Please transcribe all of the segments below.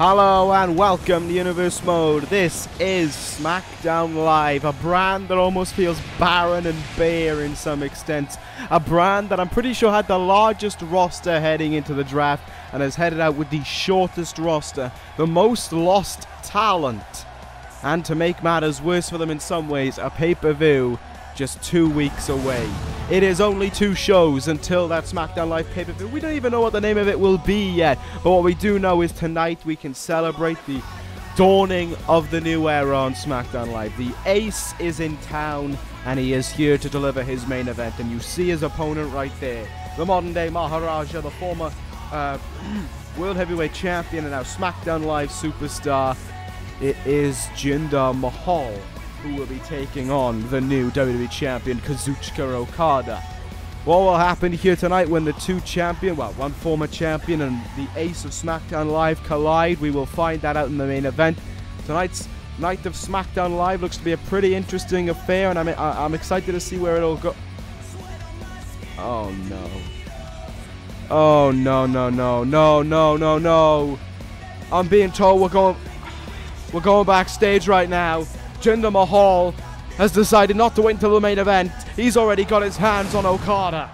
Hello and welcome to Universe Mode. This is Smackdown Live, a brand that almost feels barren and bare in some extent. A brand that I'm pretty sure had the largest roster heading into the draft and has headed out with the shortest roster, the most lost talent. And to make matters worse for them in some ways, a pay-per-view just 2 weeks away. It is only 2 shows until that Smackdown Live pay-per-view. We don't even know what the name of it will be yet, but what we do know is tonight we can celebrate the dawning of the new era on Smackdown Live. The Ace is in town, and he is here to deliver his main event, and you see his opponent right there. The modern-day Maharaja, the former World Heavyweight Champion and now Smackdown Live superstar. It is Jinder Mahal, who will be taking on the new WWE Champion, Kazuchika Okada. What will happen here tonight when the one former champion and the ace of SmackDown Live collide? We will find that out in the main event. Tonight's night of SmackDown Live looks to be a pretty interesting affair, and I'm excited to see where it'll go. Oh no. Oh no, no, no, no, no, no, no. I'm being told we're going backstage right now. Jinder Mahal has decided not to wait until the main event. He's already got his hands on Okada.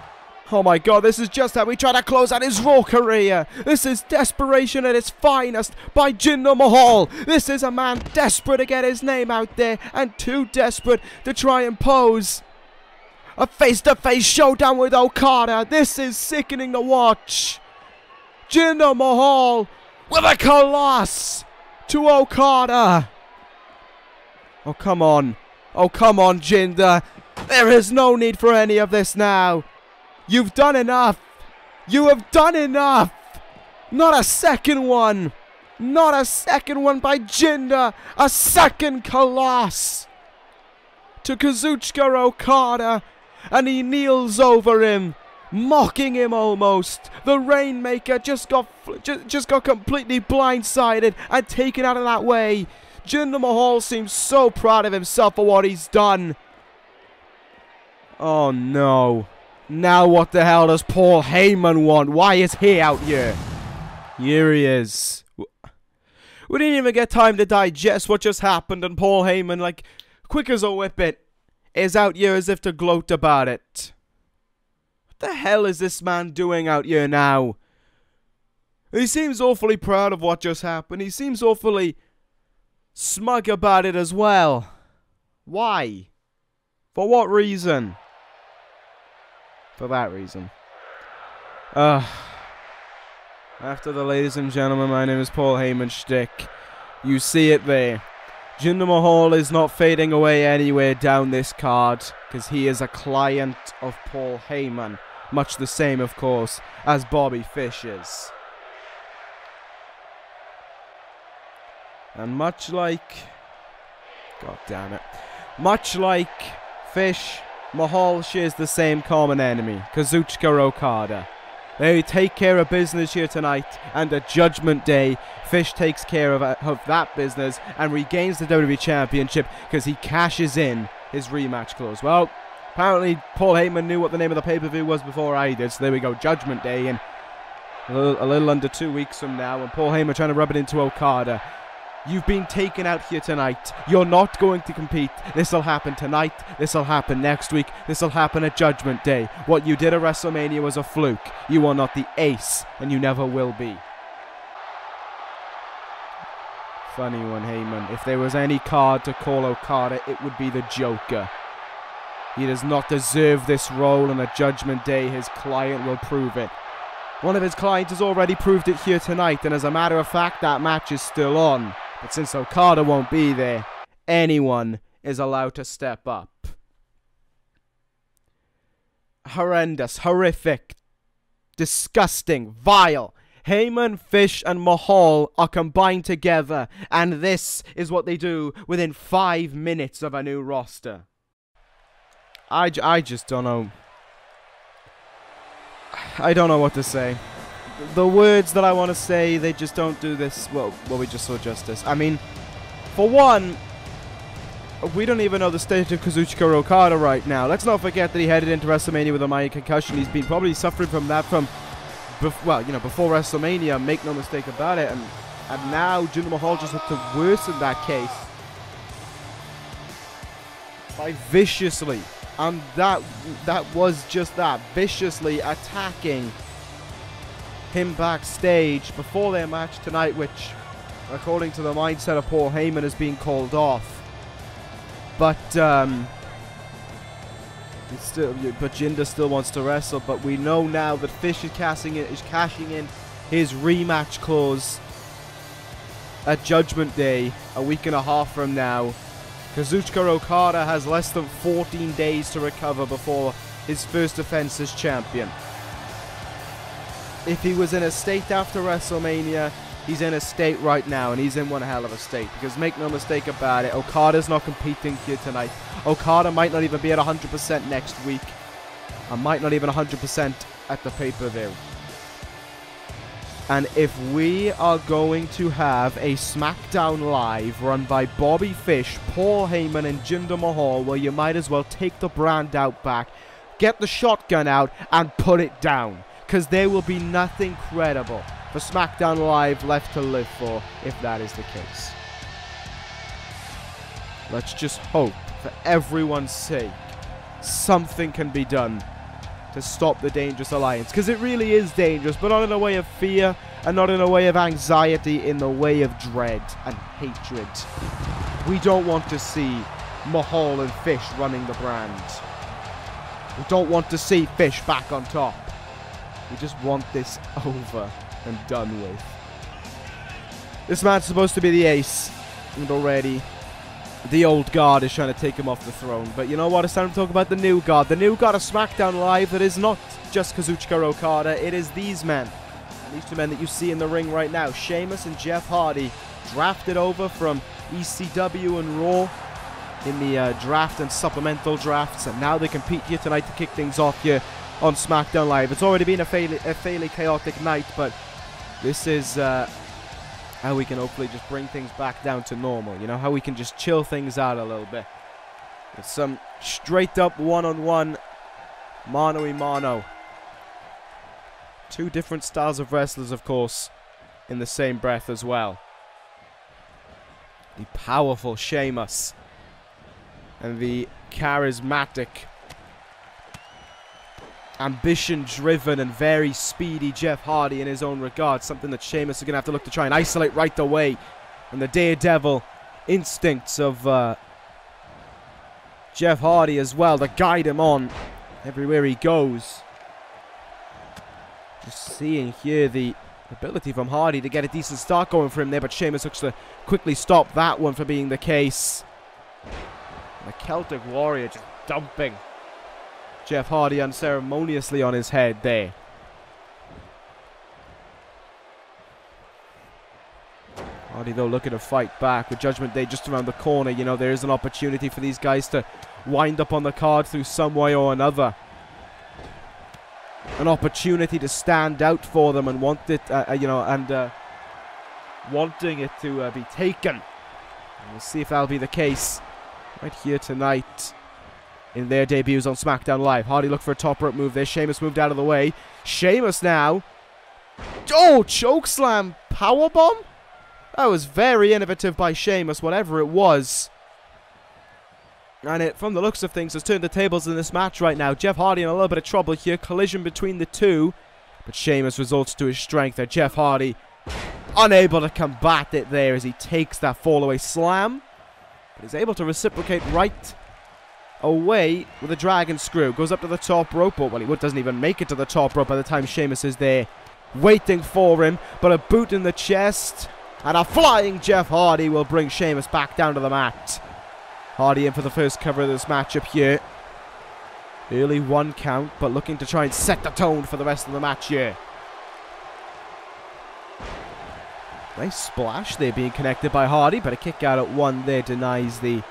Oh my god, this is just how we try to close out his Raw career. This is desperation at its finest by Jinder Mahal. This is a man desperate to get his name out there and too desperate to try and pose a face-to-face showdown with Okada. This is sickening to watch. Jinder Mahal with a coloss to Okada. Oh, come on. Oh, come on, Jinder. There is no need for any of this now. You've done enough. You have done enough. Not a second one. Not a second one by Jinder. A second coloss to Kazuchika Okada. And he kneels over him, mocking him almost. The Rainmaker just got completely blindsided and taken out of that way. Jinder Mahal seems so proud of himself for what he's done. Oh no. Now what the hell does Paul Heyman want? Why is he out here? Here he is. We didn't even get time to digest what just happened, and Paul Heyman, like, quick as a whippet, is out here as if to gloat about it. What the hell is this man doing out here now? He seems awfully proud of what just happened. He seems awfully smug about it as well. Why? For what reason? For that reason. After the ladies and gentlemen, my name is Paul Heyman shtick. You see it there. Jinder Mahal is not fading away anywhere down this card, because he is a client of Paul Heyman. Much the same, of course, as Bobby Fish is. And much like, god damn it, much like Fish, Mahal shares the same common enemy, Kazuchika Okada. They take care of business here tonight, and at Judgment Day, Fish takes care of that business and regains the WWE Championship because he cashes in his rematch clause. Well, apparently Paul Heyman knew what the name of the pay-per-view was before I did, so there we go, Judgment Day, and a little under 2 weeks from now, and Paul Heyman trying to rub it into Okada. You've been taken out here tonight. You're not going to compete. This will happen tonight. This will happen next week. This will happen at Judgment Day. What you did at WrestleMania was a fluke. You are not the ace, and you never will be. Funny one, Heyman. If there was any card to call Okada, it would be the Joker. He does not deserve this role, and at Judgment Day, his client will prove it. One of his clients has already proved it here tonight, and as a matter of fact, that match is still on. But since Okada won't be there, anyone is allowed to step up. Horrendous, horrific, disgusting, vile. Heyman, Fish, and Mahal are combined together, and this is what they do within 5 minutes of a new roster. I just don't know. I don't know what to say. The words that I want to say, they just don't do this. Well, we just saw justice. I mean, for one, we don't even know the state of Kazuchika Okada right now. Let's not forget that he headed into WrestleMania with a minor concussion. He's been probably suffering from that before WrestleMania. Make no mistake about it. And And now Jinder Mahal just looked to worsen that case by viciously, and that was just that, viciously attacking him backstage before their match tonight, which, according to the mindset of Paul Heyman, is being called off. But Jinder still wants to wrestle. But we know now that Fish is cashing in his rematch clause at Judgment Day a week and a half from now. Kazuchika Okada has less than 14 days to recover before his first defense as champion. If he was in a state after WrestleMania, he's in a state right now, and he's in one hell of a state. Because make no mistake about it, Okada's not competing here tonight. Okada might not even be at 100% next week, and might not even 100% at the pay-per-view. And if we are going to have a Smackdown Live run by Bobby Fish, Paul Heyman, and Jinder Mahal, well, you might as well take the brand out back, get the shotgun out, and put it down. Because there will be nothing credible for Smackdown Live left to live for if that is the case. Let's just hope, for everyone's sake, something can be done to stop the Dangerous Alliance. Because it really is dangerous, but not in a way of fear, and not in a way of anxiety, in the way of dread and hatred. We don't want to see Mahal and Fish running the brand. We don't want to see Fish back on top. We just want this over and done with. This man's supposed to be the ace, and already the old guard is trying to take him off the throne. But you know what? It's time to talk about the new guard. The new guard of SmackDown Live that is not just Kazuchika Okada. It is these men. And these two men that you see in the ring right now. Sheamus and Jeff Hardy, drafted over from ECW and Raw in the draft and supplemental drafts. And now they compete here tonight to kick things off here on SmackDown Live. It's already been a fairly chaotic night, but this is how we can hopefully just bring things back down to normal. You know, how we can just chill things out a little bit. With some straight up one-on-one, mano-a-mano. Two different styles of wrestlers, of course, in the same breath as well. The powerful Sheamus and the charismatic, ambition-driven and very speedy Jeff Hardy in his own regard. Something that Sheamus is going to have to look to try and isolate right away. And the daredevil instincts of Jeff Hardy as well to guide him on everywhere he goes. Just seeing here the ability from Hardy to get a decent start going for him there, but Sheamus looks to quickly stop that one for being the case. The Celtic Warrior just dumping Jeff Hardy unceremoniously on his head there. Hardy, though, looking to fight back with Judgment Day just around the corner. You know, there is an opportunity for these guys to wind up on the card through some way or another. An opportunity to stand out for them and want it, wanting it to be taken. And we'll see if that'll be the case right here tonight in their debuts on SmackDown Live. Hardy looked for a top rope move there. Sheamus moved out of the way. Sheamus now. Oh, chokeslam powerbomb? That was very innovative by Sheamus, whatever it was. And it, from the looks of things, has turned the tables in this match right now. Jeff Hardy in a little bit of trouble here. Collision between the two. But Sheamus resorts to his strength there. Jeff Hardy unable to combat it there as he takes that fallaway slam. But he's able to reciprocate right away with a dragon screw. Goes up to the top rope. Well, he doesn't even make it to the top rope by the time Sheamus is there waiting for him. But a boot in the chest and a flying Jeff Hardy will bring Sheamus back down to the mat. Hardy in for the first cover of this matchup here. Early 1 count, but looking to try and set the tone for the rest of the match here. Nice splash there being connected by Hardy, but a kick out at 1 there denies the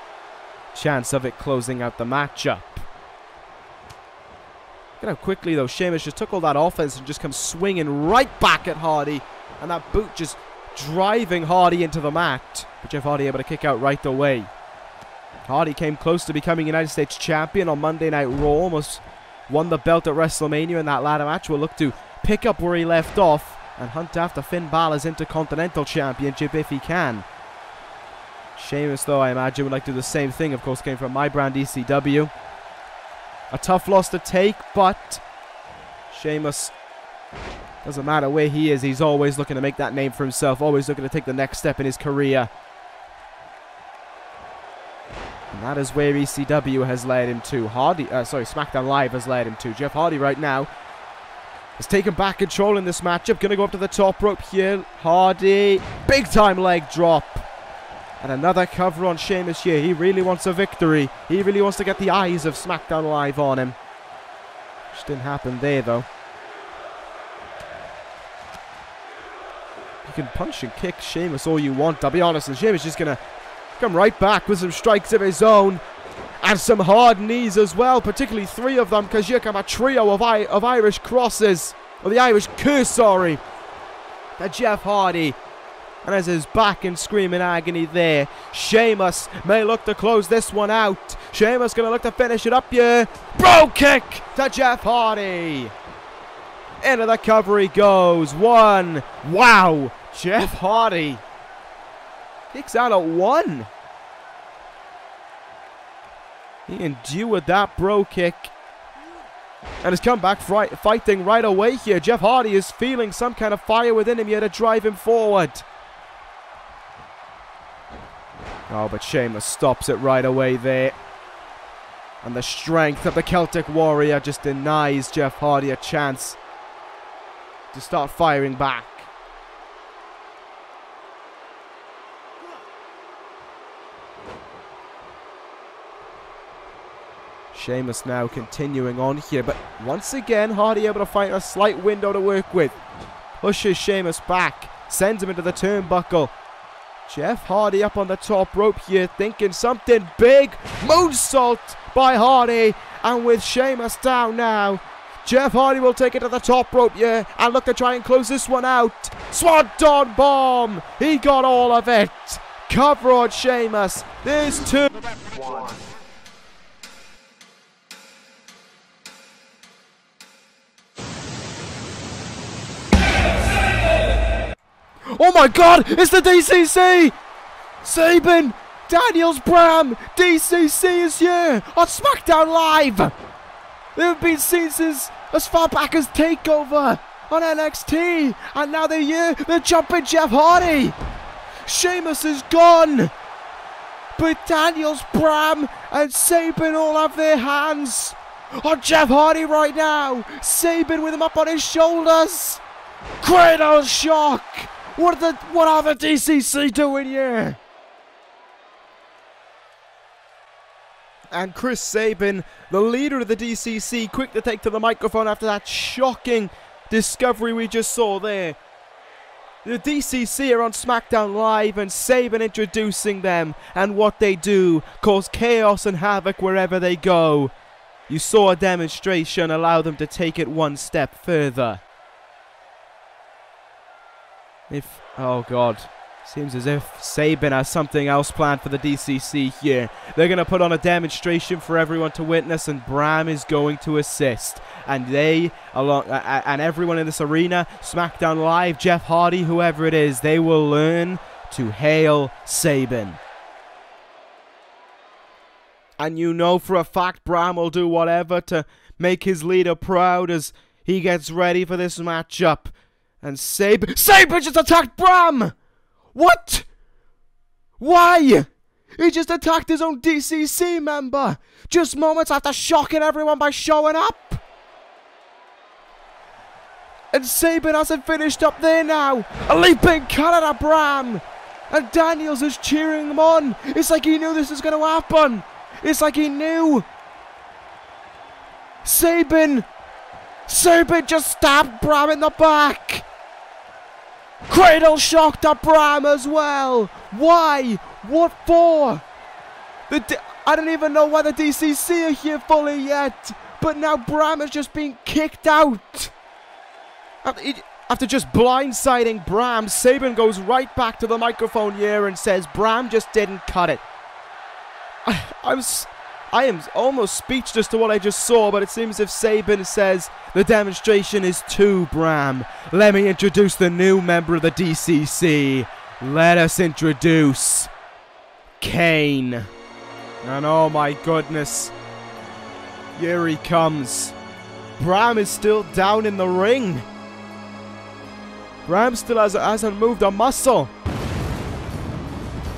chance of it closing out the matchup. Look at how quickly, though, Sheamus just took all that offense and just comes swinging right back at Hardy. And that boot just driving Hardy into the mat. But Jeff Hardy able to kick out right away. Hardy came close to becoming United States champion on Monday Night Raw. Almost won the belt at WrestleMania in that ladder match. Will look to pick up where he left off and hunt after Finn Balor's Intercontinental Championship if he can. Sheamus, though, I imagine would like to do the same thing. Of course, came from my brand ECW. A tough loss to take, but Sheamus, doesn't matter where he is, he's always looking to make that name for himself, always looking to take the next step in his career. And that is where ECW has led him to. Smackdown Live has led him to. Jeff Hardy right now has taken back control in this matchup. Going to go up to the top rope here. Hardy, big time leg drop. And another cover on Sheamus here. He really wants a victory. He really wants to get the eyes of SmackDown Live on him. Which didn't happen there, though. You can punch and kick Sheamus all you want. I'll be honest, and Sheamus is just going to come right back with some strikes of his own. And some hard knees as well. Particularly 3 of them, because here come a trio of Irish crosses. Or the Irish curse, sorry. To Jeff Hardy. And as his back in screaming agony there, Sheamus may look to close this one out. Sheamus going to look to finish it up here. Bro kick to Jeff Hardy. Into the cover he goes. 1. Wow. Jeff Hardy kicks out at 1. He endured that bro kick. And has come back fighting right away here. Jeff Hardy is feeling some kind of fire within him here to drive him forward. Oh, but Sheamus stops it right away there. And the strength of the Celtic Warrior just denies Jeff Hardy a chance to start firing back. Sheamus now continuing on here, but once again Hardy able to find a slight window to work with. Pushes Sheamus back, sends him into the turnbuckle. Jeff Hardy up on the top rope here, thinking something big. Moonsault by Hardy, and with Sheamus down now, Jeff Hardy will take it to the top rope here and look to try and close this one out. Swanton bomb! He got all of it. Cover on Sheamus. There's 2. Oh my god, it's the DCC! Sabin, Daniels, Bram, DCC is here on SmackDown Live! They've been seen since as far back as TakeOver on NXT, and now they're here, they're jumping Jeff Hardy! Sheamus is gone! But Daniels, Bram, and Sabin all have their hands on Jeff Hardy right now! Sabin with him up on his shoulders! Cradle shock! What are the DCC doing here? And Chris Sabin, the leader of the DCC, quick to take to the microphone after that shocking discovery we just saw there. The DCC are on SmackDown Live, and Sabin introducing them, and what they do cause chaos and havoc wherever they go. You saw a demonstration allow them to take it one step further. Oh god, seems as if Sabin has something else planned for the DCC here. They're going to put on a demonstration for everyone to witness, and Bram is going to assist. And and everyone in this arena, SmackDown Live, Jeff Hardy, whoever it is, they will learn to hail Sabin. And you know for a fact Bram will do whatever to make his leader proud as he gets ready for this matchup. And Sabin just attacked Bram! What? Why? He just attacked his own DCC member! Just moments after shocking everyone by showing up! And Sabin hasn't finished up there now! A leaping Canada Bram! And Daniels is cheering him on! It's like he knew this was going to happen! It's like he knew! Sabin just stabbed Bram in the back! Cradle shock to Bram as well! Why? What for? I don't even know why the DCC are here fully yet, but now Bram has just been kicked out! After just blindsiding Bram, Sabin goes right back to the microphone here and says Bram just didn't cut it. I am almost speechless to what I just saw, but it seems if Sabin says the demonstration is too, Bram. Let me introduce the new member of the DCC. Let us introduce Kane. And oh my goodness, here he comes. Bram is still down in the ring. Bram still hasn't moved a muscle.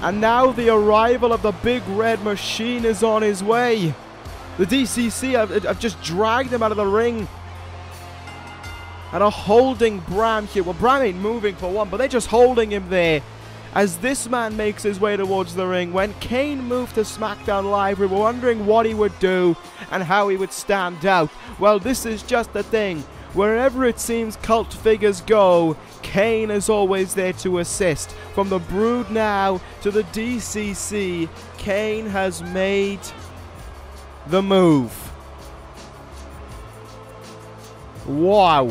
And now the arrival of the big red machine is on his way. The DCC have just dragged him out of the ring. And are holding Bram here. Well, Bram ain't moving for one, but they're just holding him there. As this man makes his way towards the ring. When Kane moved to Smackdown Live, we were wondering what he would do and how he would stand out. Well, this is just the thing. Wherever it seems cult figures go, Kane is always there to assist. From the Brood now to the DCC, Kane has made the move. Wow.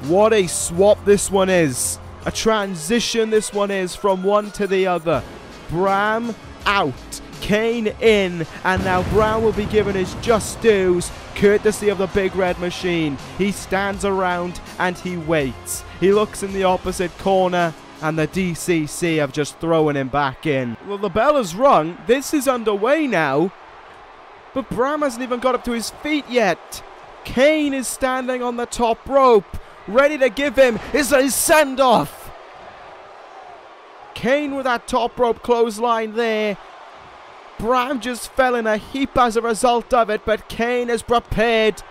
What a swap this one is. A transition this one is from one to the other. Bram out, Kane in, and now Bram will be given his just dues, courtesy of the big red machine. He stands around and he waits. He looks in the opposite corner, and the DCC have just thrown him back in. Well, the bell has rung. This is underway now. But Bram hasn't even got up to his feet yet. Kane is standing on the top rope, ready to give him his send-off. Kane with that top rope clothesline there. Bram just fell in a heap as a result of it, but Kane is prepared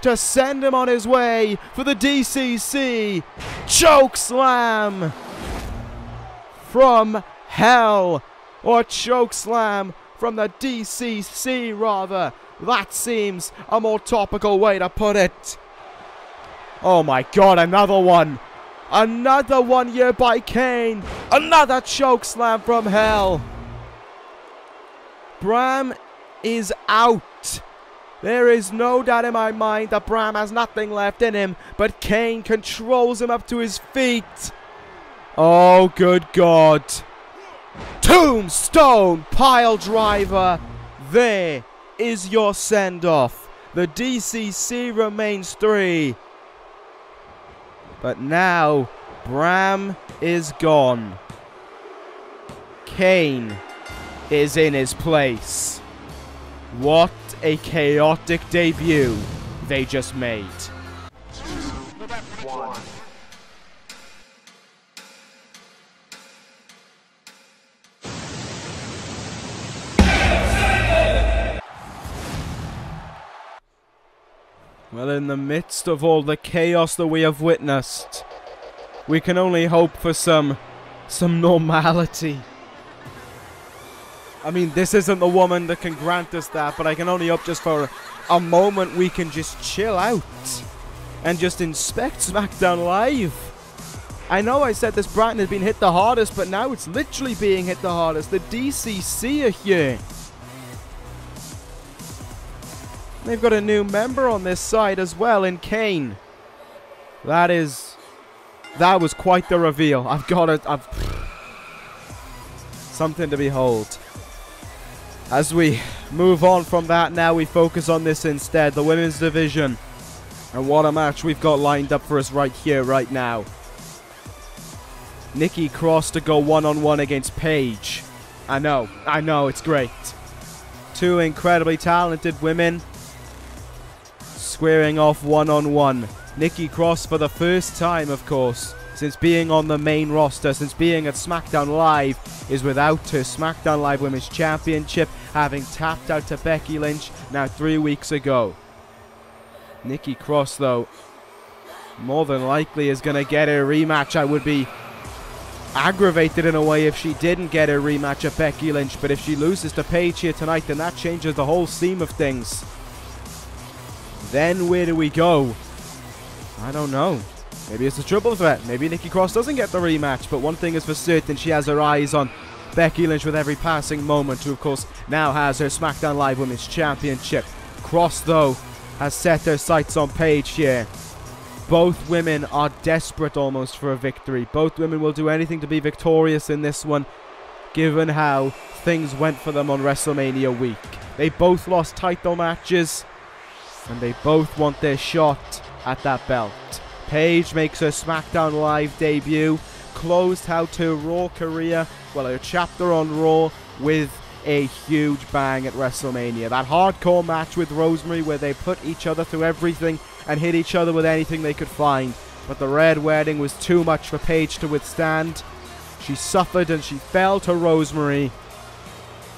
to send him on his way for the DCC. Choke slam from hell, or choke slam from the DCC rather. That seems a more topical way to put it. Oh my god, another one. Another one here by Kane. Another choke slam from hell. Bram is out. There is no doubt in my mind that Bram has nothing left in him, but Kane controls him up to his feet. Oh, good God. Tombstone pile driver. There is your send-off. The DCC remains 3. But now, Bram is gone. Kane is in his place. What a chaotic debut they just made. 2-1. Well, in the midst of all the chaos that we have witnessed, we can only hope for some normality. I mean, this isn't the woman that can grant us that, but I can only hope just for a moment we can just chill out and just inspect Smackdown Live. I know I said this brand has been hit the hardest, but now it's literally being hit the hardest. The DCC are here. They've got a new member on this side as well in Kane. That was quite the reveal. Something to behold. As we move on from that now, we focus on this instead, the women's division. And what a match we've got lined up for us right here, right now. Nikki Cross to go one-on-one against Paige. I know, it's great. Two incredibly talented women squaring off one-on-one. Nikki Cross for the first time, of course, since being on the main roster, since being at Smackdown Live, is without her Smackdown Live Women's Championship, having tapped out to Becky Lynch now 3 weeks ago. Nikki Cross, though, more than likely is going to get her rematch. I would be aggravated in a way if she didn't get her rematch at Becky Lynch, but if she loses to Paige here tonight, then that changes the whole scheme of things. Then where do we go? I don't know. Maybe it's a triple threat. Maybe Nikki Cross doesn't get the rematch, but one thing is for certain, she has her eyes on Becky Lynch with every passing moment, who of course now has her Smackdown Live Women's Championship. Cross, though, has set their sights on Paige here. Both women are desperate almost for a victory. Both women will do anything to be victorious in this one. given how things went for them on WrestleMania week. They both lost title matches, and they both want their shot at that belt. Paige makes her Smackdown Live debut, closed out her Raw career, well, her chapter on Raw, with a huge bang at WrestleMania. That hardcore match with Rosemary where they put each other through everything and hit each other with anything they could find. But the Red Wedding was too much for Paige to withstand. She suffered and she fell to Rosemary.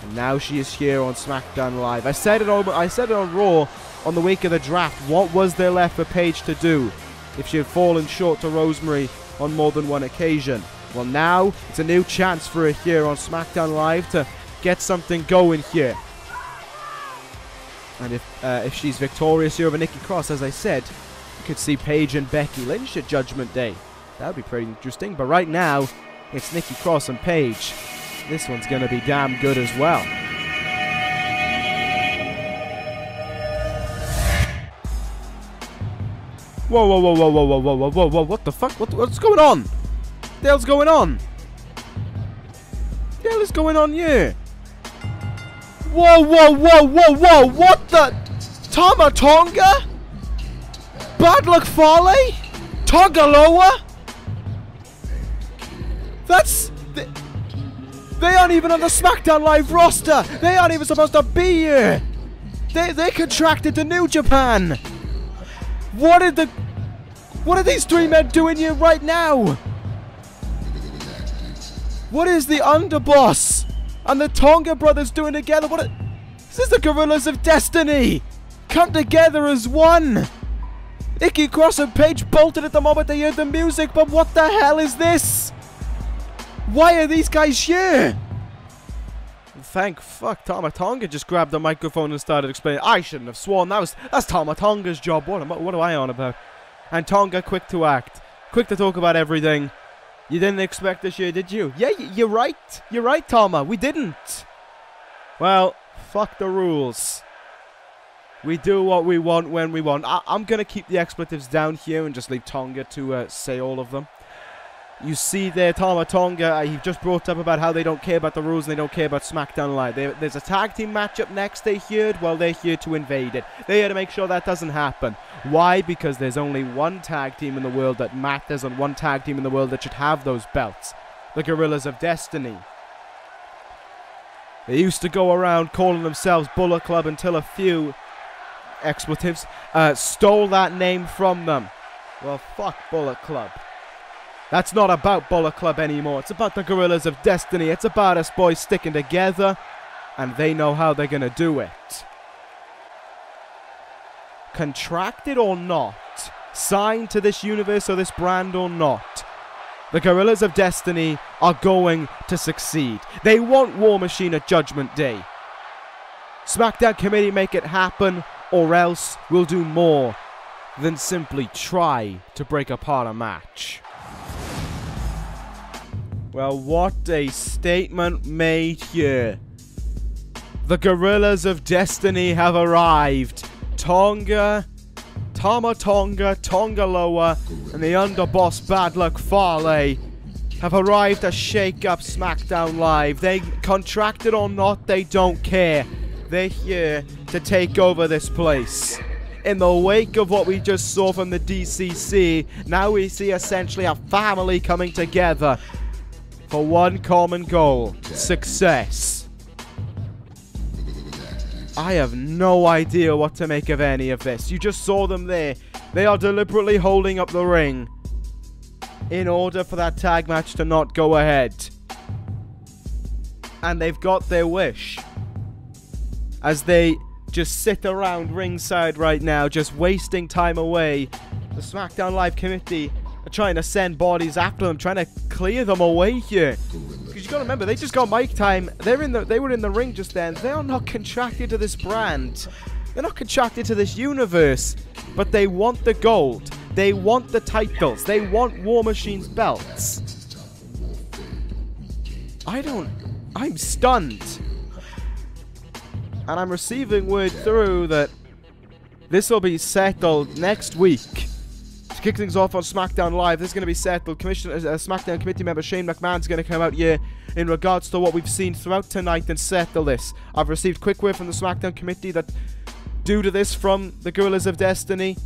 And now she is here on SmackDown Live. I said it on Raw on the week of the draft. What was there left for Paige to do if she had fallen short to Rosemary on more than one occasion? Well, now it's a new chance for her here on SmackDown Live to get something going here. And if she's victorious here over Nikki Cross, as I said, you could see Paige and Becky Lynch at Judgment Day. That would be pretty interesting. But right now, it's Nikki Cross and Paige. This one's going to be damn good as well. Whoa, whoa, whoa, whoa, whoa, whoa, whoa, whoa, whoa, whoa, what the fuck? What's going on? What the hell's going on? What the hell is going on here? Whoa, whoa, whoa, whoa, whoa, what the? Tama Tonga? Bad Luck Fale? Tongaloa? That's... They aren't even on the SmackDown Live roster. They aren't even supposed to be here. They contracted to New Japan. What are these three men doing here right now? What is the Underboss and the Tonga brothers doing together? This is the Gorillas of Destiny come together as one. Nikki Cross and Paige bolted at the moment they heard the music, but what the hell is this? Why are these guys here? Thank fuck, Tama Tonga just grabbed the microphone and started explaining. I shouldn't have sworn. That's Tama Tonga's job. What am I on about? And Tonga quick to act. Quick to talk about everything. You didn't expect this year, did you? Yeah, you're right. You're right, Tama. We didn't. Well, fuck the rules. We do what we want when we want. I'm going to keep the expletives down here and just leave Tonga to say all of them. You see there, Tama Tonga, he just brought up about how they don't care about the rules and they don't care about SmackDown Live. There's a tag team matchup next, they heard. Well, they're here to invade it. They're here to make sure that doesn't happen. Why? Because there's only one tag team in the world that matters and one tag team in the world that should have those belts. The Gorillas of Destiny. They used to go around calling themselves Bullet Club until a few expletives stole that name from them. Well, fuck Bullet Club. That's not about Bullet Club anymore. It's about the Gorillas of Destiny. It's about us boys sticking together, and they know how they're going to do it. Contracted or not, signed to this universe or this brand or not, the Gorillas of Destiny are going to succeed. They want War Machine at Judgment Day. SmackDown committee, make it happen, or else we'll do more than simply try to break apart a match. Well, what a statement made here. The Gorillas of Destiny have arrived. Tonga, Tama Tonga, Tongaloa, and the Underboss Bad Luck Fale have arrived to shake up SmackDown Live. They contracted or not, they don't care. They're here to take over this place. In the wake of what we just saw from the DCC, now we see essentially a family coming together for one common goal: success. I have no idea what to make of any of this. You just saw them there. They are deliberately holding up the ring in order for that tag match to not go ahead. And they've got their wish, as they just sit around ringside right now, just wasting time away. The SmackDown Live committee are trying to send bodies after them, trying to clear them away here. Because you gotta remember, they just got mic time. They were in the ring just then. They are not contracted to this brand. They're not contracted to this universe. But they want the gold. They want the titles. They want War Machine's belts. I'm stunned. And I'm receiving word through that this will be settled next week. to kick things off on SmackDown Live, this is going to be settled. SmackDown committee member Shane McMahon's going to come out here in regards to what we've seen throughout tonight and settle this. I've received quick word from the SmackDown committee that due to this from the Gorillas of Destiny,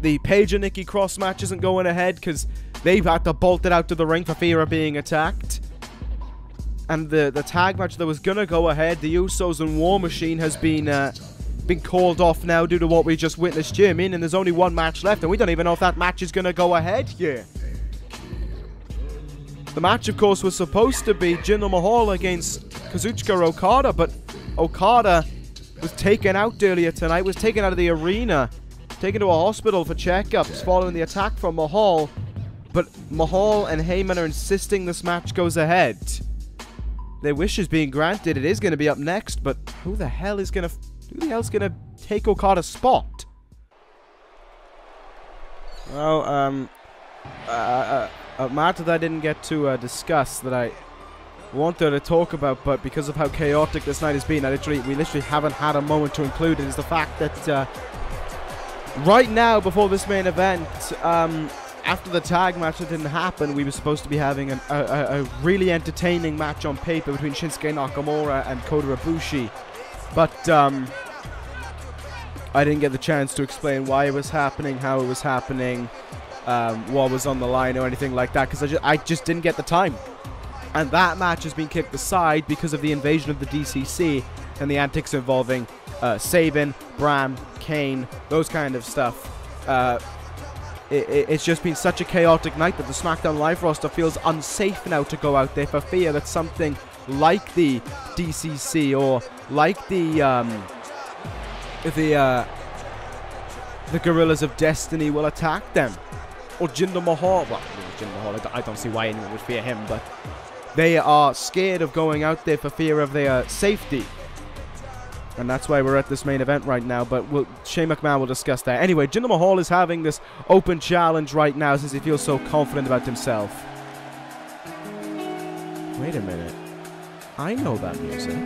the Paige and Nikki cross match isn't going ahead because they've had to bolt it out to the ring for fear of being attacked. And the tag match that was going to go ahead, the Usos and War Machine, has been called off now due to what we just witnessed here. And there's only one match left, and we don't even know if that match is going to go ahead here. The match, of course, was supposed to be Jinder Mahal against Kazuchika Okada, but Okada was taken out earlier tonight, was taken out of the arena, taken to a hospital for checkups following the attack from Mahal. But Mahal and Heyman are insisting this match goes ahead. Their wish is being granted. It is going to be up next, but who the hell is going to take Okada's spot? Well, a matter that I didn't get to discuss that I wanted to talk about, but because of how chaotic this night has been, we literally haven't had a moment to include it, is the fact that right now, before this main event, after the tag match that didn't happen, we were supposed to be having a really entertaining match on paper between Shinsuke Nakamura and Kota Ibushi. But I didn't get the chance to explain why it was happening, how it was happening, what was on the line or anything like that, because I just didn't get the time. And that match has been kicked aside because of the invasion of the DCC and the antics involving Sabin, Bram, Kane, those kind of stuff. It's just been such a chaotic night that the SmackDown Live roster feels unsafe now to go out there for fear that something like the DCC or like the Gorillas of Destiny will attack them. Or Jinder Mahal. Well, Jinder Mahal, I don't see why anyone would fear him, but they are scared of going out there for fear of their safety. And that's why we're at this main event right now, but Shane McMahon will discuss that. Anyway, Jinder Mahal is having this open challenge right now since he feels so confident about himself. Wait a minute. I know that music.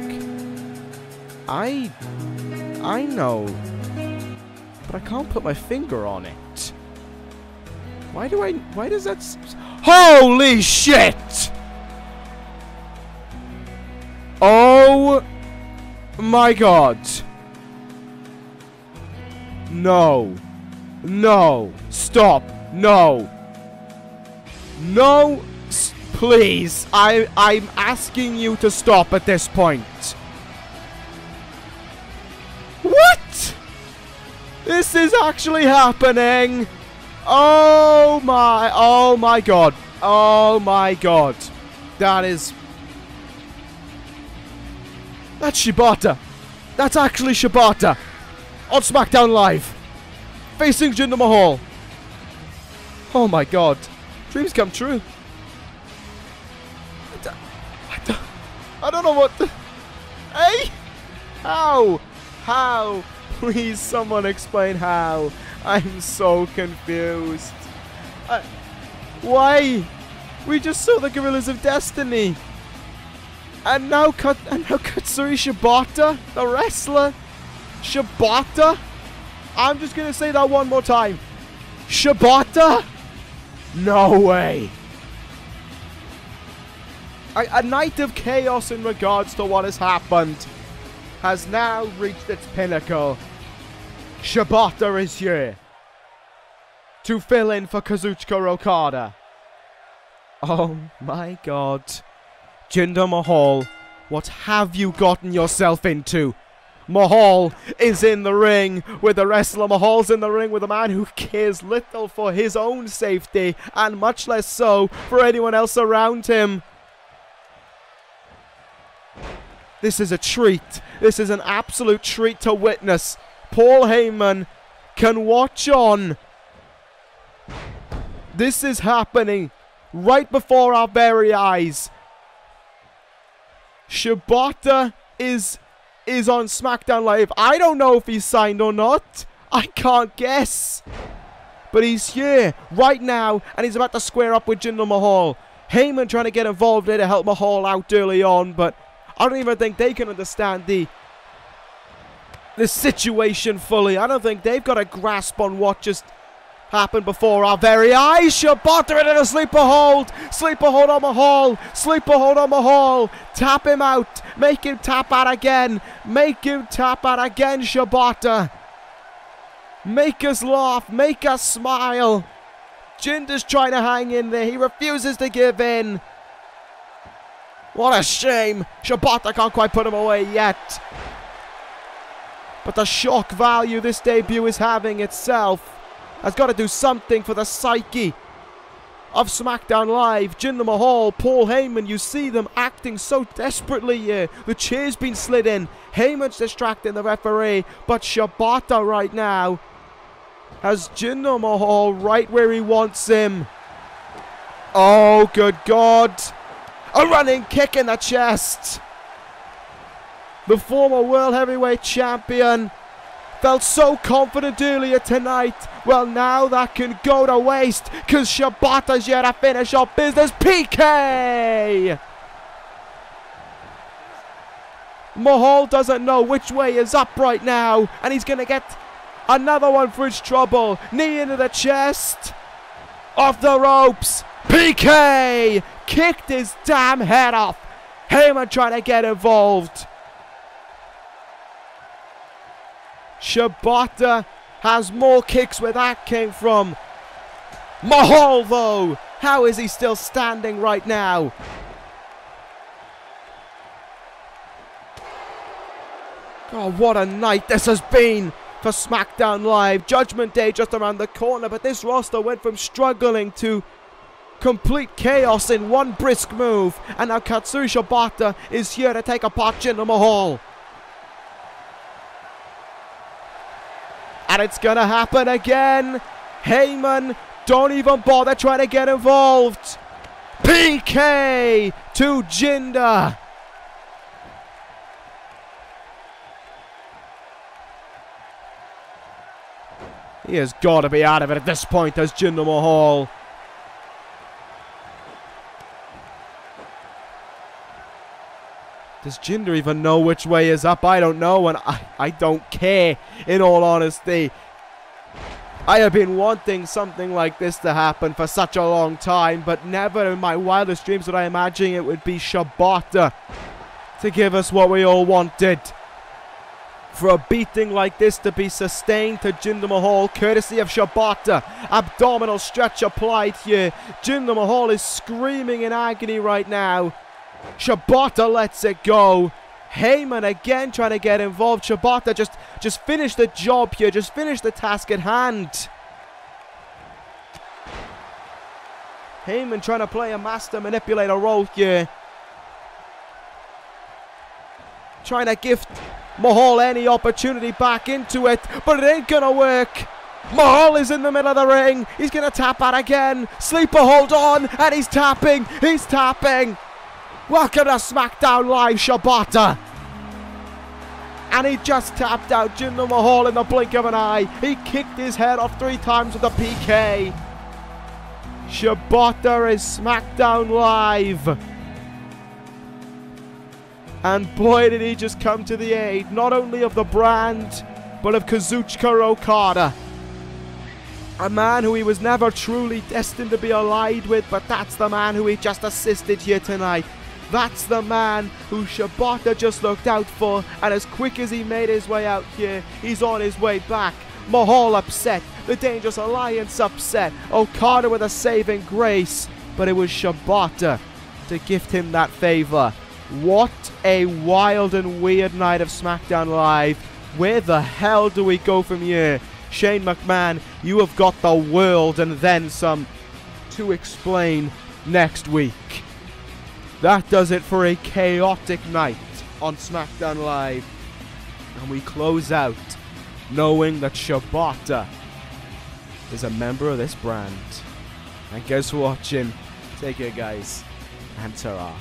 I know. But I can't put my finger on it. Why does that... Holy shit! Oh... my god. No. No. Stop. No. No. Please. I'm asking you to stop at this point. What? This is actually happening. Oh my god. Oh my god. That is... That's Shibata. That's actually Shibata. On SmackDown Live. Facing Jinder Mahal. Oh my god. Dreams come true. I don't know what the... Hey? How? How? Please someone explain how. I'm so confused. Why? We just saw the Gorillas of Destiny. And now Katsuri Shibata, the wrestler. Shibata? I'm just going to say that one more time. Shibata? No way. A night of chaos in regards to what has happened has now reached its pinnacle. Shibata is here to fill in for Kazuchika Okada. Oh my god. Jinder Mahal, what have you gotten yourself into? Mahal is in the ring with the wrestler. Mahal's in the ring with a man who cares little for his own safety and much less so for anyone else around him. This is a treat. This is an absolute treat to witness. Paul Heyman can watch on. This is happening right before our very eyes. Shibata is on SmackDown Live. I don't know if he's signed or not. I can't guess. But he's here right now, and he's about to square up with Jinder Mahal. Heyman trying to get involved there to help Mahal out early on, but I don't even think they can understand the situation fully. I don't think they've got a grasp on what just happened before our very eyes. Shibata in a sleeper hold. Sleeper hold on Mahal. Sleeper hold on Mahal. Tap him out. Make him tap out again. Make him tap out again, Shibata. Make us laugh. Make us smile. Jinder's trying to hang in there. He refuses to give in. What a shame. Shibata can't quite put him away yet. But the shock value this debut is having itself has got to do something for the psyche of SmackDown Live. Jinder Mahal, Paul Heyman, you see them acting so desperately here. The chair's been slid in. Heyman's distracting the referee. But Shibata right now has Jinder Mahal right where he wants him. Oh, good God. A running kick in the chest. The former World Heavyweight Champion felt so confident earlier tonight. Well, now that can go to waste because Shibata's yet to finish off business. PK! Mahal doesn't know which way is up right now, and he's going to get another one for his trouble. Knee into the chest. Off the ropes. PK! Kicked his damn head off. Heyman trying to get involved. Shibata has more kicks where that came from. Mahal, though, how is he still standing right now? Oh, what a night this has been for SmackDown Live. Judgment Day just around the corner, but this roster went from struggling to complete chaos in one brisk move. And now Kazuchika Shibata is here to take apart Jinder Mahal. And it's going to happen again. Heyman, don't even bother trying to get involved. PK to Jinder. He has got to be out of it at this point as Jinder Mahal. Does Jinder even know which way is up? I don't know, and I don't care, in all honesty. I have been wanting something like this to happen for such a long time, but never in my wildest dreams would I imagine it would be Shibata to give us what we all wanted. For a beating like this to be sustained to Jinder Mahal, courtesy of Shibata. Abdominal stretch applied here. Jinder Mahal is screaming in agony right now. Shibata lets it go. Heyman again trying to get involved. Shibata just finish the job here. Just finish the task at hand. Heyman trying to play a master manipulator role here. Trying to gift Mahal any opportunity back into it, but it ain't gonna work. Mahal is in the middle of the ring. He's gonna tap out again. Sleeper hold on, and he's tapping. He's tapping. Welcome to SmackDown Live, Shibata. And he just tapped out Jinder Mahal in the blink of an eye. He kicked his head off 3 times with a PK. Shibata is SmackDown Live. And boy, did he just come to the aid, not only of the brand, but of Kazuchika Okada. A man who he was never truly destined to be allied with, but that's the man who he just assisted here tonight. That's the man who Shibata just looked out for, and as quick as he made his way out here, he's on his way back. Mahal upset, the Dangerous Alliance upset, Okada with a saving grace, but it was Shibata to gift him that favor. What a wild and weird night of SmackDown Live. Where the hell do we go from here? Shane McMahon, you have got the world and then some to explain next week. That does it for a chaotic night on SmackDown Live. And we close out knowing that Shibata is a member of this brand. And guess for watching. Take care, guys. And ta-ra.